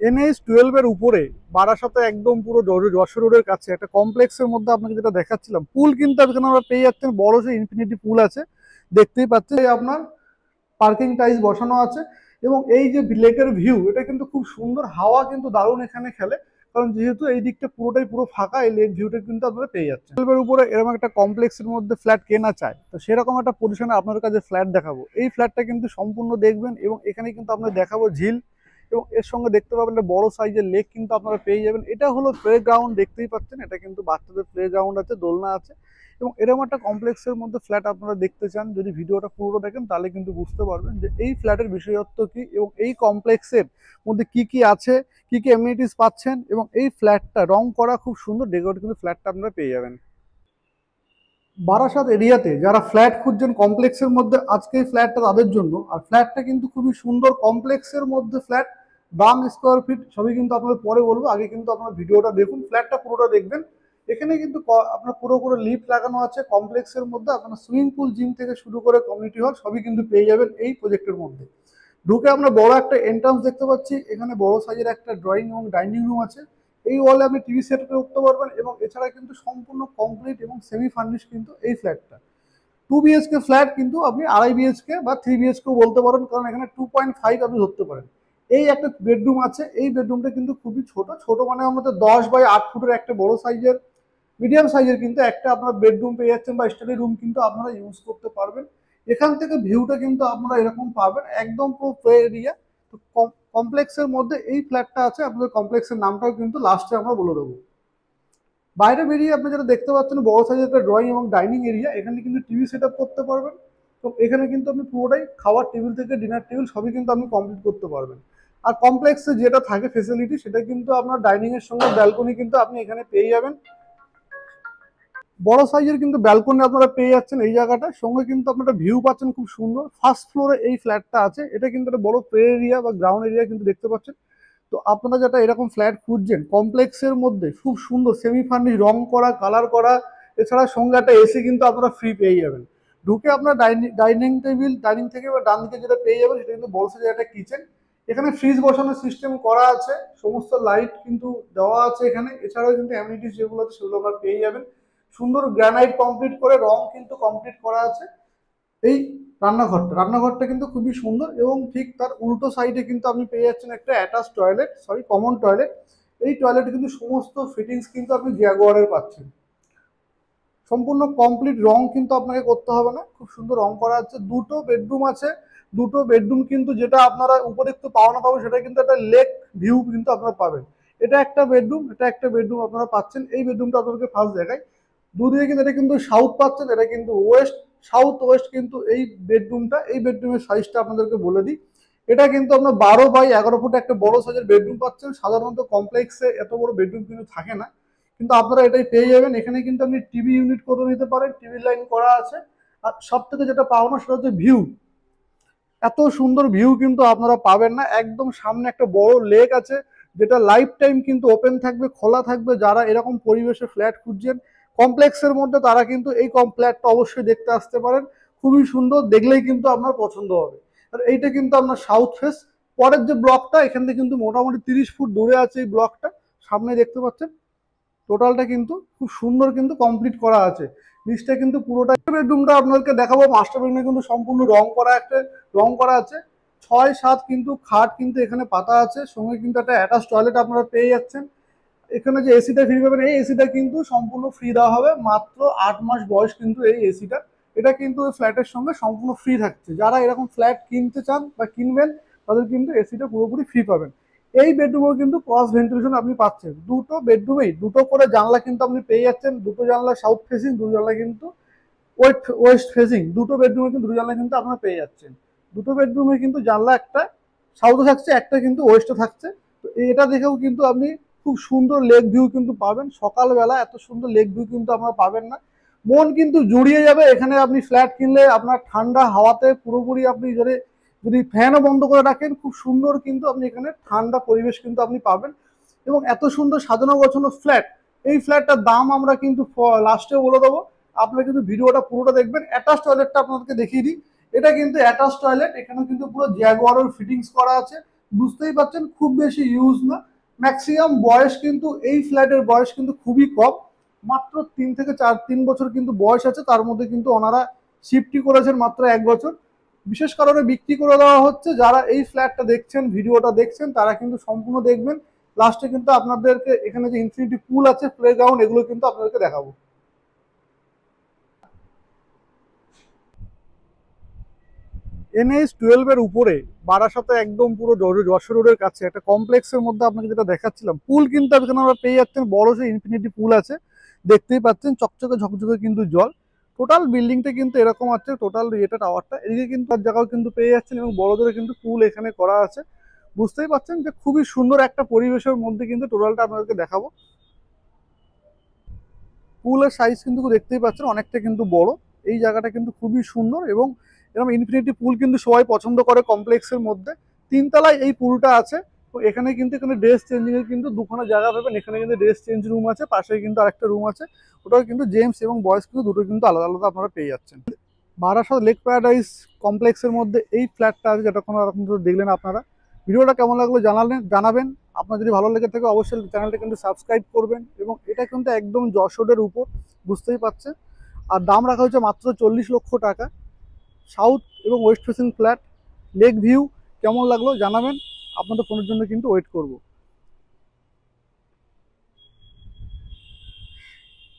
NH-12 এর উপরে বারাসাতে একদম পুরো যশোর রোডের কাছে একটা কমপ্লেক্সের মধ্যে আপনাকে যেটা দেখাচ্ছিলাম, পুল কিন্তু এখানে আমরা পেয়ে যাচ্ছেন। বড় সে ইনফিনিটি পুল আছে, দেখতেই পাচ্ছেন। আপনার পার্কিং টাইলস বসানো আছে এবং এই যে লেকের ভিউ, এটা কিন্তু খুব সুন্দর। হাওয়া কিন্তু দারুণ এখানে খেলে, কারণ যেহেতু এই দিকটা পুরোটাই পুরো ফাঁকা, এই লেক ভিউটা কিন্তু আপনারা পেয়ে যাচ্ছেন। এর উপরে এরকম একটা কমপ্লেক্সের মধ্যে ফ্ল্যাট কেনা চায়, তো সেরকম একটা পজিশনে আপনার কাছে ফ্ল্যাট দেখাবো। এই ফ্ল্যাটটা কিন্তু সম্পূর্ণ দেখবেন এবং এখানে কিন্তু আপনার দেখাবো ঝিল, এবং এর সঙ্গে দেখতে পাবেন একটা বড় সাইজের লেক কিন্তু আপনারা পেয়ে যাবেন। এটা হলো প্লে গ্রাউন্ড, দেখতেই পাচ্ছেন। এটা কিন্তু বাচ্চাদের প্লে গ্রাউন্ড আছে, দোলনা আছে, এবং এরকম একটা কমপ্লেক্সের মধ্যে ফ্ল্যাট আপনারা দেখতে চান, যদি ভিডিওটা পুরো দেখেন তাহলে কিন্তু বুঝতে পারবেন যে এই ফ্ল্যাটের বিশেষত্ব কি এবং এই কমপ্লেক্সের মধ্যে কি কি আছে, কি কি এমনিটিস পাচ্ছেন। এবং এই ফ্ল্যাটটা রং করা খুব সুন্দর ডেকোরেট কিন্তু ফ্ল্যাটটা আপনারা পেয়ে যাবেন। বারাসাত এরিয়াতে যারা ফ্ল্যাট খুঁজছেন কমপ্লেক্সের মধ্যে, আজকে এই ফ্ল্যাটটা তাদের জন্য। আর ফ্ল্যাটটা কিন্তু খুবই সুন্দর, কমপ্লেক্সের মধ্যে ফ্ল্যাট। দাম, স্কোয়ার ফিট সবই কিন্তু আপনাদের পরে বলবো, আগে কিন্তু আপনার ভিডিওটা দেখুন, ফ্ল্যাটটা পুরোটা দেখবেন। এখানে কিন্তু আপনার পুরো লিফট লাগানো আছে কমপ্লেক্সের মধ্যে। আপনার সুইমিং পুল, জিম থেকে শুরু করে কমিউনিটি হল সবই কিন্তু পেয়ে যাবেন এই প্রজেক্টের মধ্যে। ঢুকে আমরা বড় একটা এন্ট্রান্স দেখতে পাচ্ছি। এখানে বড় সাইজের একটা ড্রয়িং এবং ডাইনিং রুম আছে। এই ওয়ালে আপনি টিভি সেট করতে পারবেন, এবং এছাড়া কিন্তু সম্পূর্ণ কমপ্লিট এবং সেমি ফার্নিশ কিন্তু এই ফ্ল্যাটটা। 2 BHK ফ্ল্যাট, কিন্তু আপনি 2.5 BHK বা 3 BHK বলতে পারেন, কারণ এখানে 2.5 আপনি ধরতে পারেন। এই একটা বেডরুম আছে, এই বেডরুমটা কিন্তু খুবই ছোট। ছোট মানে আমাদের 10 বাই 8 ফুটের একটা বড় সাইজের, মিডিয়াম সাইজের কিন্তু একটা আপনারা বেডরুম পেয়ে যাচ্ছেন, বা স্টাডি রুম কিন্তু আপনারা ইউজ করতে পারবেন। এখান থেকে ভিউটা কিন্তু আপনারা এরকম পাবেন, একদম পুরো প্লে এরিয়া। তো কমপ্লেক্সের মধ্যে এই ফ্ল্যাটটা আছে। আপনাদের কমপ্লেক্সের নামটাও কিন্তু লাস্টে আমরা বলে দেবো। বাইরে বেরিয়ে আপনি যেটা দেখতে পাচ্ছেন, বড় সাইজের একটা ড্রয়িং এবং ডাইনিং এরিয়া। এখানে কিন্তু টিভি সেট করতে পারবেন। তো এখানে কিন্তু আপনি পুরোটাই খাওয়ার টেবিল থেকে ডিনার টেবিল সবই কিন্তু আপনি কমপ্লিট করতে পারবেন। আর কমপ্লেক্সে যেটা থাকে ফেসিলিটি, সেটা কিন্তু আপনার ডাইনিং এর সঙ্গে ব্যালকনি কিন্তু আপনি এখানে পেয়ে যাবেন। বড় সাইজের কিন্তু ব্যালকনি আপনারা পেয়ে যাচ্ছেন এই জায়গাটা, সঙ্গে কিন্তু আপনারা ভিউ পাচ্ছেন খুব সুন্দর। ফার্স্ট ফ্লোরে এই ফ্ল্যাটটা আছে। এটা কিন্তু একটা বড় প্লে এরিয়া বা গ্রাউন্ড এরিয়া কিন্তু দেখতে পাচ্ছেন। তো আপনারা যেটা এরকম ফ্ল্যাট খুঁজছেন কমপ্লেক্সের মধ্যে, খুব সুন্দর সেমি ফার্নিশ, রং করা, কালার করা, এছাড়া সঙ্গে একটা এসি কিন্তু আপনারা ফ্রি পেয়ে যাবেন। ঢুকে আপনার ডাইনিং টেবিল, ডাইনিং থেকে বা ডান দিকে যেটা পেয়ে যাবেন, সেটা কিন্তু বড় সাইজের একটা কিচেন। এখানে ফ্রিজ বসানোর সিস্টেম করা আছে, সমস্ত লাইট কিন্তু দেওয়া আছে এখানে। এছাড়াও কিন্তু অ্যামিনিটিস যেগুলো আছে সেগুলো আপনারা পেয়ে যাবেন। সুন্দর গ্রানাইট কমপ্লিট করে রং কিন্তু কমপ্লিট করা আছে। এই রান্নাঘরটা কিন্তু খুবই সুন্দর, এবং ঠিক তার উল্টো সাইডে কিন্তু আপনি পেয়ে যাচ্ছেন একটা attach toilet, sorry common toilet. এই টয়লেটে কিন্তু সমস্ত ফিটিংস কিন্তু আপনি জাগুয়ারের পাচ্ছেন। সম্পূর্ণ কমপ্লিট রং কিন্তু আপনাকে করতে হবে না, খুব সুন্দর রং করা আছে। দুটো বেডরুম আছে। দুটো বেডরুম কিন্তু যেটা আপনারা উপরে একটু পাওনা পাবেন, সেটা কিন্তু একটা লেক ভিউ কিন্তু আপনারা পাবেন। এটা একটা বেডরুম, এটা একটা বেডরুম আপনারা পাচ্ছেন। এই বেডরুমটা আপনাদেরকে ফার্স্ট দেখাই। দুদিকে কিন্তু এটা কিন্তু সাউথ পাচ্ছেন, এটা কিন্তু ওয়েস্ট। সাউথ ওয়েস্ট কিন্তু এই বেডরুমটা। এই বেডরুমের সাইজটা আপনাদেরকে বলে দিই। এটা কিন্তু আপনার 12 বাই 11 ফুট একটা বড় সাইজের বেডরুম পাচ্ছেন। সাধারণত কমপ্লেক্সে এত বড় বেডরুম কিন্তু থাকে না, কিন্তু আপনারা এটাই পেয়ে যাবেন। এখানে কিন্তু আপনি টিভি ইউনিট করে নিতে পারেন, টিভি লাইন করা আছে। আর সব থেকে যেটা পাবো না, সেটা হচ্ছে ভিউ। এত সুন্দর ভিউ কিন্তু আপনারা পাবেন না। একদম সামনে একটা বড় লেক আছে, যেটা লাইফ টাইম কিন্তু ওপেন থাকবে, খোলা থাকবে। যারা এরকম পরিবেশে ফ্ল্যাট খুঁজছেন কমপ্লেক্সের মধ্যে, তারা কিন্তু এই ফ্ল্যাটটা অবশ্যই দেখতে আসতে পারেন। খুবই সুন্দর, দেখলেই কিন্তু আপনার পছন্দ হবে। আর এইটা কিন্তু আপনার সাউথ ফেস। পরের যে ব্লকটা, এখান থেকে কিন্তু মোটামুটি 30 ফুট দূরে আছে এই ব্লকটা, সামনে দেখতে পাচ্ছেন। টোটালটা কিন্তু খুব সুন্দর কিন্তু কমপ্লিট করা আছে। নিচটা কিন্তু পুরোটা বেডরুমটা আপনাদেরকে দেখাবো। মাস্টার বেডরুমে কিন্তু সম্পূর্ণ রং করা আছে। 6-7 কিন্তু খাট কিন্তু এখানে পাতা আছে, সঙ্গে কিন্তু একটা অ্যাটাচ টয়লেট আপনারা পেয়ে যাচ্ছেন। এখানে যে এসিটা ফ্রি পাবেন, এই এসিটা কিন্তু সম্পূর্ণ ফ্রি দেওয়া হবে। মাত্র 8 মাস বয়স কিন্তু এই এসিটা। এটা কিন্তু ওই ফ্ল্যাটের সঙ্গে সম্পূর্ণ ফ্রি থাকছে। যারা এরকম ফ্ল্যাট কিনতে চান বা কিনবেন, তাদের কিন্তু এসিটা পুরোপুরি ফ্রি পাবেন। এই বেডরুমেও কিন্তু ক্রস ভেন্টিলেশন আপনি পাচ্ছেন। দুটো বেডরুমেই দুটো করে জানলা কিন্তু আপনি পেয়ে যাচ্ছেন। দুটো জানলা সাউথ ফেসিং, দুটো জানলা কিন্তু ওয়েস্ট ফেসিং। দুটো বেডরুমে কিন্তু দুটো জানলা কিন্তু আপনারা পেয়ে যাচ্ছেন। দুটো বেডরুমে কিন্তু জানলা একটা সাউথে থাকছে, একটা কিন্তু ওয়েস্টে থাকছে। তো এটা দেখেও কিন্তু আপনি খুব সুন্দর লেক ভিউ কিন্তু পাবেন। সকালবেলা এত সুন্দর লেক ভিউ কিন্তু আপনারা পাবেন না, মন কিন্তু জুড়িয়ে যাবে। এখানে আপনি ফ্ল্যাট কিনলে আপনার ঠান্ডা হাওয়াতে পুরোপুরি আপনি যদি ফ্যানও বন্ধ করে রাখেন, খুব সুন্দর কিন্তু আপনি এখানে ঠান্ডা পরিবেশ কিন্তু আপনি পাবেন। এবং এত সুন্দর সাজানো গোছানো ফ্ল্যাট। এই ফ্ল্যাটটার দাম আমরা কিন্তু লাস্টে বলে দেবো। আপনারা কিন্তু ভিডিওটা পুরোটা দেখবেন। অ্যাটাচ টয়লেটটা আপনাদেরকে দেখিয়ে দিই। এটা কিন্তু অ্যাটাচ টয়লেট। এখানে কিন্তু পুরো জ্যাগুয়ারের ফিটিংস করা আছে। বুঝতেই পারছেন খুব বেশি ইউজ না, ম্যাক্সিমাম বয়স কিন্তু এই ফ্ল্যাটের বয়স কিন্তু খুবই কম, মাত্র 3 থেকে 3 বছর কিন্তু বয়স আছে, তার মধ্যে কিন্তু ওনারা শিফটই করেছেন মাত্র 1 বছর। বিশেষ কারণে বিক্রি করে দেওয়া হচ্ছে। যারা এই ফ্ল্যাটটা দেখছেন, ভিডিওটা দেখছেন, তারা কিন্তু সম্পূর্ণ দেখবেন। লাস্টে কিন্তু আপনাদেরকে এখানে যে ইনফিনিটি পুল আছে, প্লে গ্রাউন্ড, এগুলো কিন্তু আপনাদেরকে দেখাবো। NH-12 এর উপরে বারাসাতে একদম পুরো যশোর রোডের কাছে একটা কমপ্লেক্সের মধ্যে আপনাকে যেটা দেখাচ্ছিলাম, পুল কিন্তু এখানে আমরা পেয়ে যাচ্ছেন, বড় যে ইনফিনিটি পুল আছে, দেখতেই পাচ্ছেন চকচকে ঝকঝকে কিন্তু জল। টোটাল বিল্ডিংটা কিন্তু এরকম আছে, টোটাল এটা টাওয়ারটা, এদিকে কিন্তু তার জায়গাও কিন্তু পেয়ে যাচ্ছেন, এবং বড় ধরে কিন্তু পুল এখানে করা আছে। বুঝতেই পাচ্ছেন যে খুবই সুন্দর একটা পরিবেশের মধ্যে কিন্তু টোটালটা আপনাদেরকে দেখাবো। পুলের সাইজ কিন্তু দেখতেই পাচ্ছেন অনেকটা কিন্তু বড়। এই জায়গাটা কিন্তু খুবই সুন্দর, এবং এরকম ইনফিনিটি পুল কিন্তু সবাই পছন্দ করে কমপ্লেক্সের মধ্যে। 3 তলায় এই পুলটা আছে। তো এখানে কিন্তু ড্রেস চেঞ্জিং এর কিন্তু দুখানা জায়গা পাবেন। এখানে কিন্তু ড্রেস চেঞ্জ রুম আছে, পাশে কিন্তু আরেকটা রুম আছে, ওটাও কিন্তু জেন্টস এবং বয়েজ কিন্তু দুটো কিন্তু আলাদা আলাদা আপনারা পেয়ে যাচ্ছেন। বারাসাত লেক প্যারাডাইস কমপ্লেক্সের মধ্যে এই ফ্ল্যাটটা আছে, যেটা কোনো রকম দেখলেন আপনারা। ভিডিওটা কেমন লাগলো জানাবেন। আপনার যদি ভালো লেগে থাকে অবশ্যই চ্যানেলটা কিন্তু সাবস্ক্রাইব করবেন, এবং এটা কিন্তু একদম যশোরের উপর, বুঝতেই পারছেন। আর দাম রাখা হয়েছে মাত্র 40 লক্ষ টাকা। সাউথ এবং West facing flat, lake view. কেমন লাগলো জানাবেন, আপনাদের ফোনের জন্য কিন্তু ওয়েট করব।